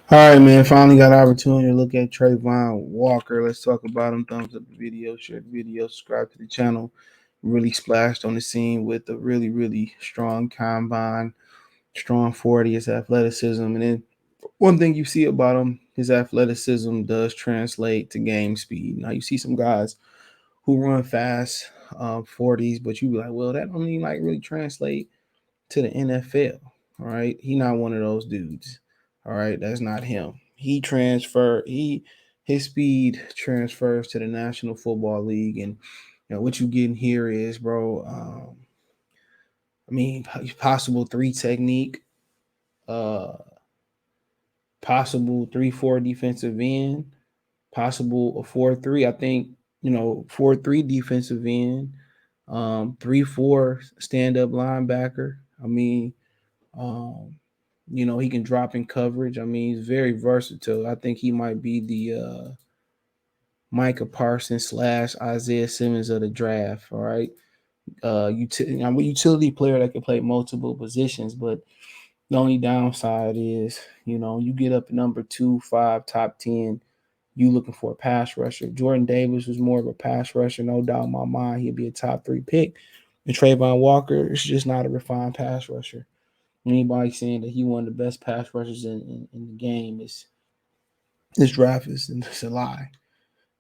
All right, man. Finally got an opportunity to look at Travon Walker. Let's talk about him. Thumbs up the video, share the video, subscribe to the channel. Really splashed on the scene with a really strong combine, strong 40, his athleticism. And then one thing you see about him, his athleticism does translate to game speed. Now, you see some guys who run fast 40s, but you be like, well, that don't even like really translate to the NFL. All right. He not one of those dudes. All right. That's not him. His speed transfers to the National Football League. And what you getting here is, bro, possible three technique, uh possible 3-4 defensive end, possible a 4-3. I think, 4-3 defensive end, 3-4 stand up linebacker. I mean, Um, he can drop in coverage. I mean, he's very versatile. I think he might be the Micah Parsons slash Isaiah Simmons of the draft. All right. I'm a utility player that can play multiple positions, but the only downside is, you get up number 2, 5, top 10, you looking for a pass rusher. Jordan Davis was more of a pass rusher, no doubt in my mind. He'd be a top 3 pick. And Travon Walker is just not a refined pass rusher. Anybody saying that he one of the best pass rushers in the game is this draft is it's a lie.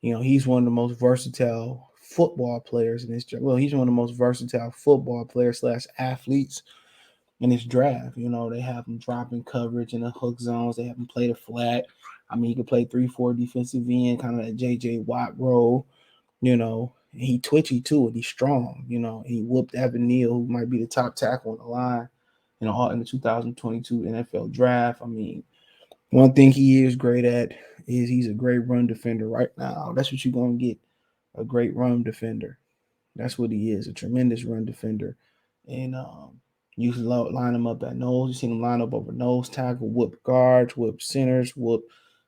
He's one of the most versatile football players in this draft. Well, he's one of the most versatile football players slash athletes in this draft. They have him dropping coverage in the hook zones. They have him play the flat. I mean, he can play 3-4 defensive end, kind of that JJ Watt role. He twitchy too, and he's strong. He whooped Evan Neal, who might be the top tackle on the line. All in the 2022 NFL draft. I mean, one thing he is great at is he's a great run defender right now. That's what you're going to get, a great run defender. That's what he is, a tremendous run defender. And you can line him up at nose. You seen him line up over nose tackle, whoop guards, whoop centers, whoop.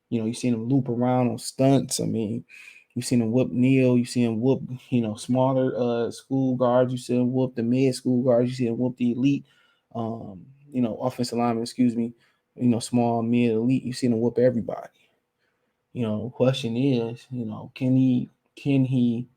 You seen him loop around on stunts. I mean, you've seen him whoop Neil. You've seen him whoop, smaller school guards. You see him whoop the mid school guards. You see him whoop the elite, offensive lineman, excuse me, small, mid, elite. You've seen him whoop everybody. Question is, can he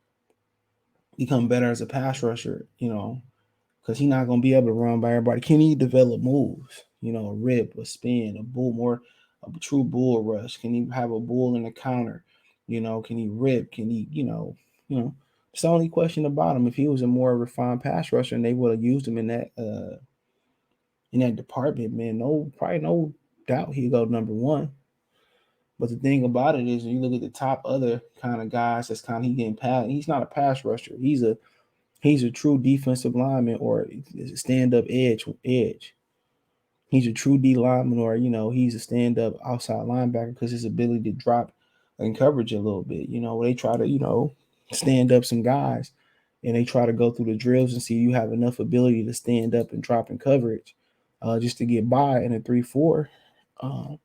become better as a pass rusher? Because he's not gonna be able to run by everybody. Can he develop moves? A rip, a spin, a bull, more a true bull rush? Can he have a bull in the counter? Can he rip? Can he, it's the only question about him. If he was a more refined pass rusher and they would have used him in that department, man, probably no doubt he'd go number one. But the thing about it is, when you look at the top other kind of guys, that's kind of he getting past. He's not a pass rusher. He's a true defensive lineman or a stand up edge. He's a true D lineman or he's a stand up outside linebacker because his ability to drop in coverage a little bit. They try to stand up some guys and they try to go through the drills and see you have enough ability to stand up and drop in coverage just to get by in a 3-4. Um,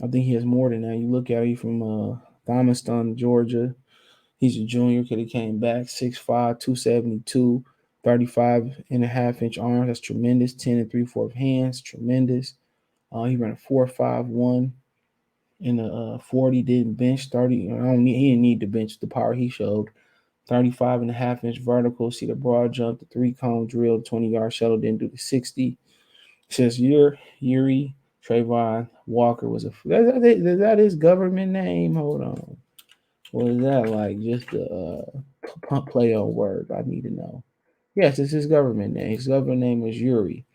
I think he has more than that. You look at him from Thomaston, Georgia. He's a junior kid. He came back 6'5", 272, 35.5-inch arms. That's tremendous. 10 and 3/4 hands. Tremendous. He ran a 4.51 in the 40. Didn't bench 30. He didn't need to bench the power he showed. 35.5-inch vertical. See the broad jump, the 3-cone drill, 20-yard shuttle. Didn't do the 60. It says Yuri Travon Walker was a. Is that his government name? Hold on. Or is that like just a play on word? I need to know. Yes, it's his government name. His government name is Yuri.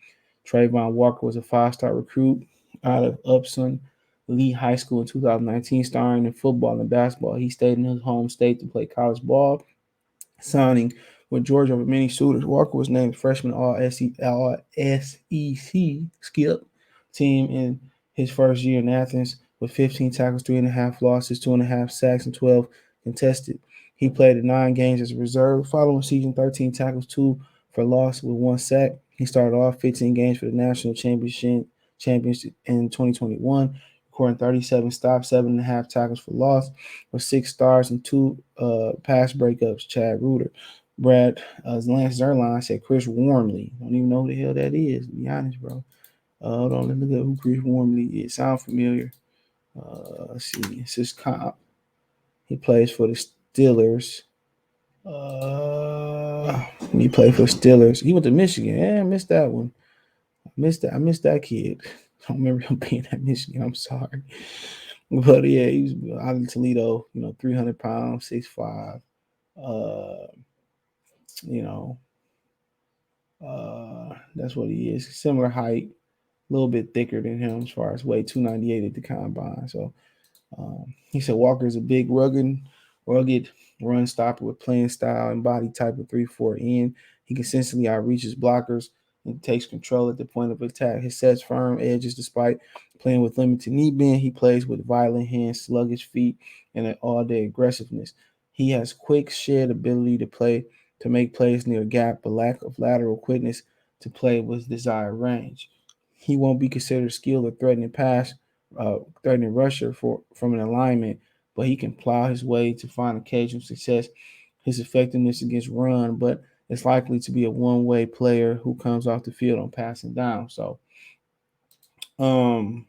Travon Walker was a 5-star recruit out of Upson Lee High School in 2019, starring in football and basketball. He stayed in his home state to play college ball, signing with Georgia over many suitors. Walker was named freshman All-SEC skip team in his first year in Athens with 15 tackles, 3.5 losses, 2.5 sacks, and 12 contested. He played in 9 games as a reserve. Following season, 13 tackles, 2 for loss with 1 sack. He started off 15 games for the national championship in 2021, recording 37 stops, 7.5 tackles for loss, with 6 stars and 2 pass breakups. Chad Reuter. Lance Zerline said Chris Wormley. Don't even know who the hell that is, to be honest, bro. Hold on, let's look at who Chris Wormley is. Sound familiar. Let's see. It's his comp. He plays for the Steelers. He played for Steelers. He went to Michigan. Yeah, I missed that one. I missed that kid. I don't remember him being at Michigan. I'm sorry. But yeah, he was out of Toledo, 300 pounds, 6'5". Uh, you know, that's what he is. Similar height, a little bit thicker than him as far as weight, 298 at the combine. So he said Walker is a big, rugged run stopper with playing style and body type of 3-4 end. He consistently outreaches blockers and takes control at the point of attack. His sets firm edges despite playing with limited knee bend. He plays with violent hands, sluggish feet, and an all-day aggressiveness. He has quick shed ability to make plays near gap, but lack of lateral quickness to play with desired range. He won't be considered skilled or threatening rusher from an alignment, but he can plow his way to find occasional success. His effectiveness against run, but it's likely to be a one-way player who comes off the field on passing down. So, um,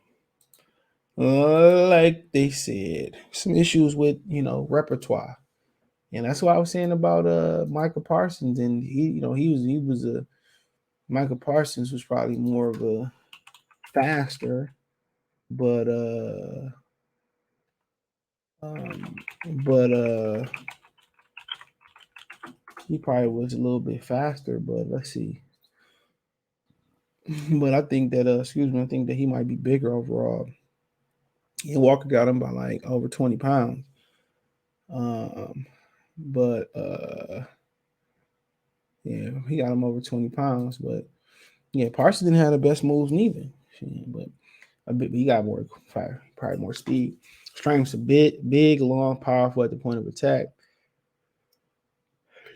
like they said, some issues with repertoire, and that's what I was saying about Michael Parsons, and he was a Michael Parsons was probably more of a faster, but um, but he probably was a little bit faster. But let's see. But I think that I think that he might be bigger overall. And Walker got him by like over 20 pounds. Um, but yeah, he got him over 20 pounds. But yeah, Parsons didn't have the best moves neither. But he got probably more speed. Strength's a bit big, long, powerful at the point of attack.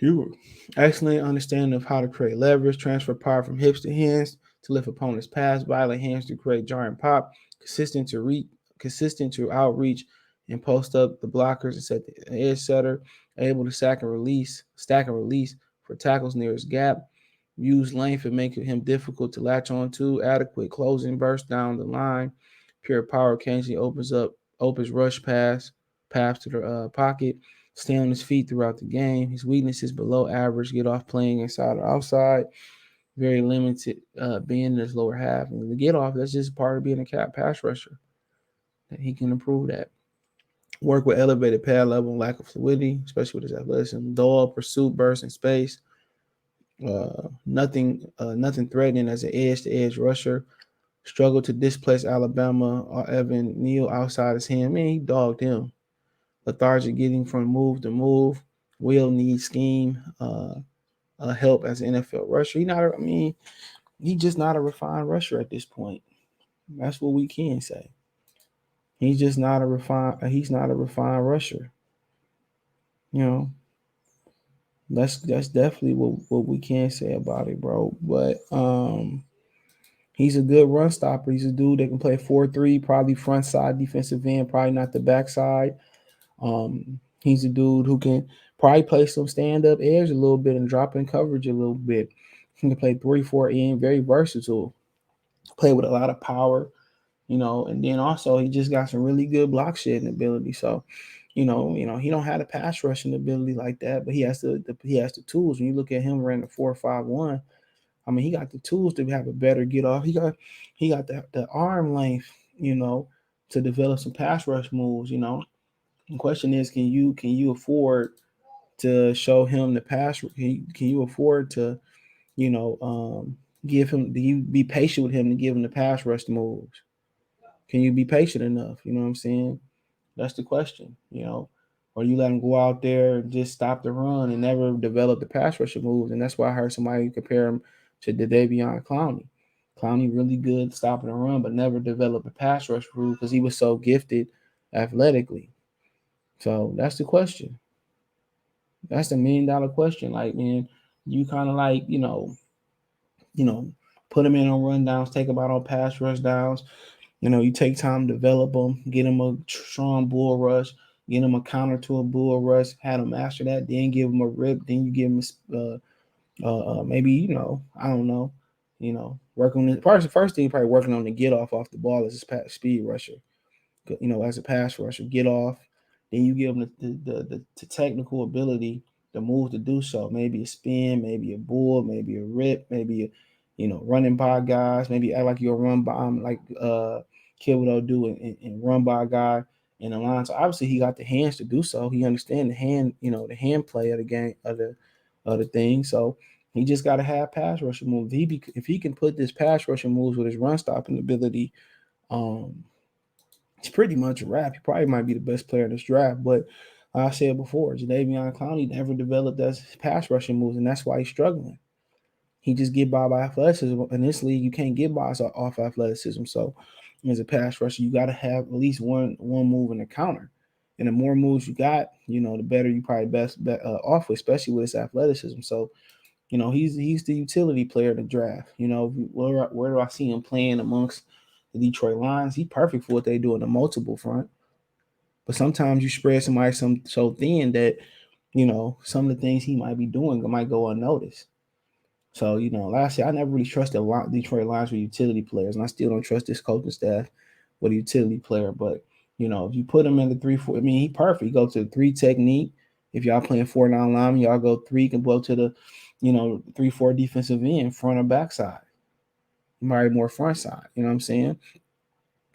You excellent understanding of how to create leverage, transfer power from hips to hands to lift opponents' pass, violent hands to create jarring pop, consistent to reach, consistent to outreach and post up the blockers and set the edge setter, able to stack and release for tackles near his gap, use length and make him difficult to latch onto, adequate closing burst down the line, pure power occasionally opens rush paths to the pocket, stay on his feet throughout the game. His weaknesses below average, get off playing inside or outside, very limited being in his lower half. And the get off, that's just part of being a cap pass rusher. That he can improve that. Work with elevated pad level and lack of fluidity, especially with his athleticism. Dull pursuit, burst in space. Nothing threatening as an edge to edge rusher. Struggled to displace Alabama or Evan Neal outside his hand. Man, he dogged him. Lethargic getting from move to move. Will need scheme help as an NFL rusher. He's just not a refined rusher at this point. That's what we can say. He's not a refined rusher. You know, that's definitely what we can say about it, bro. But he's a good run stopper. He's a dude that can play 4-3, probably front side defensive end, probably not the backside. He's a dude who can probably play some stand up edge a little bit and drop in coverage a little bit. He can play 3-4 in, very versatile, play with a lot of power, and then also he just got some really good block shedding ability. So, he don't have the pass rushing ability like that, but he has the tools. When you look at him running the 4.51, I mean, he got the tools to have a better get off. He got the arm length, to develop some pass rush moves. The question is, can you afford to show him the pass? Can you afford to, you know, give him? Do you be patient with him to give him the pass rush moves? Can you be patient enough? You know what I'm saying? That's the question. Or you let him go out there and just stop the run and never develop the pass rusher moves. And that's why I heard somebody compare him to Davion Clowney. Clowney really good stopping the run, but never developed a pass rush move because he was so gifted athletically. So that's the question. That's the $1 million question. Like, man, you kind of like, you know, put them in on run downs, take them out on pass rush downs. You take time to develop them, get them a strong bull rush, get them a counter to a bull rush, have them master that, then give them a rip, then you give them maybe, I don't know, work on it. First thing, you're probably working on the get off the ball as a speed rusher. as a pass rusher, get off. Then you give them the technical ability, the move to do so. Maybe a spin, maybe a bull, maybe a rip, maybe running by guys. Maybe act like you're a run by him, like Thibodeau do, and run by a guy in the line. So obviously he got the hands to do so. He understands the hand play of the game of the thing. So he just got to have pass rushing moves. If he can put this pass rushing moves with his run stopping ability, um, it's pretty much a wrap. He probably might be the best player in this draft. But like I said before, Jadeveon Clowney never developed those pass rushing moves, and that's why he's struggling. He just get by athleticism. In this league, you can't get by off athleticism. So as a pass rusher, you got to have at least one move in the counter. And the more moves you got, the better you probably best off with, especially with his athleticism. So he's the utility player in the draft. Where do I see him playing amongst the Detroit Lions? He's perfect for what they do in the multiple front. But sometimes you spread somebody so thin that some of the things he might be doing might go unnoticed. So like I said, I never really trusted Detroit Lions with utility players, and I still don't trust this coaching staff with a utility player. But if you put him in the 3-4, I mean, he perfect. You go to the 3 technique. If y'all playing 4-9 lineman, y'all go 3, can go to the 3-4 defensive end, front or back side. Probably more front side. You know what I'm saying?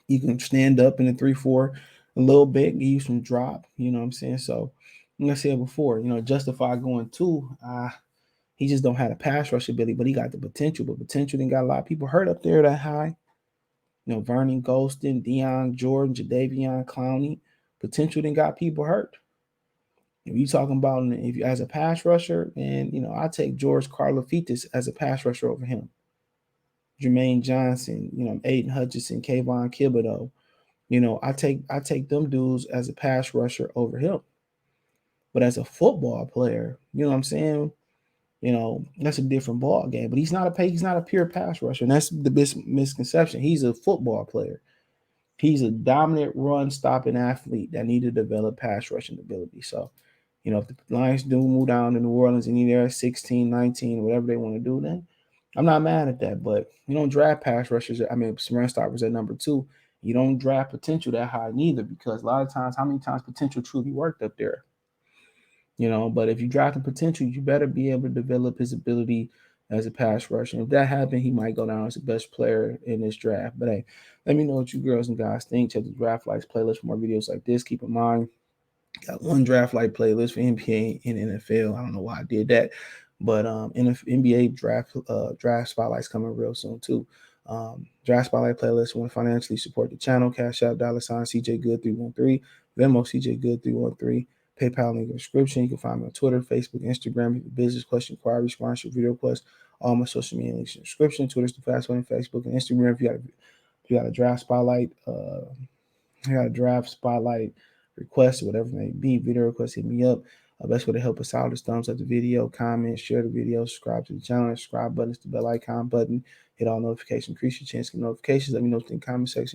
You can stand up in the 3-4 a little bit, give you some drop. You know what I'm saying? So, like I said before, justify going 2. He just don't have the pass rush ability, but he got the potential. But potential didn't got a lot of people hurt up there that high. Vernon Golston, Deion Jordan, Jadeveon Clowney. Potential didn't got people hurt. If you talking about if you as a pass rusher, and I take George Karlaftis as a pass rusher over him. Jermaine Johnson, Aiden Hutchinson, Kayvon Thibodeau. I take them dudes as a pass rusher over him. But as a football player, you know what I'm saying? That's a different ball game. But he's not a pure pass rusher, and that's the misconception. He's a football player. He's a dominant run stopping athlete that need to develop pass rushing ability. So, if the Lions do move down to New Orleans and they're 16, 19, whatever they want to do, then I'm not mad at that. But you don't draft pass rushers. Run stoppers at number 2. You don't draft potential that high neither, because a lot of times, how many times potential truly worked up there? But if you draft the potential, you better be able to develop his ability as a pass rusher. If that happened, he might go down as the best player in this draft. But hey, let me know what you girls and guys think. Check the Draft Lights playlist for more videos like this. Keep in mind, got one Draft Light playlist for NBA and NFL. I don't know why I did that, but NBA draft spotlights coming real soon too. Draft spotlight playlist. Want to financially support the channel? Cash App $CJ Good 313, Venmo CJ Good 313. PayPal link in the description. You can find me on Twitter, Facebook, Instagram. If you have a business question, inquiry, sponsorship, video request, all my social media links in the description. Twitter's the fast one, Facebook and Instagram. If you got a draft spotlight, request, or whatever it may be, video request, hit me up. Best way to help us out is thumbs up the video, comment, share the video, subscribe to the channel. Subscribe button is the bell icon button. Hit all notifications, increase your chance to get notifications. Let me know in the comment section.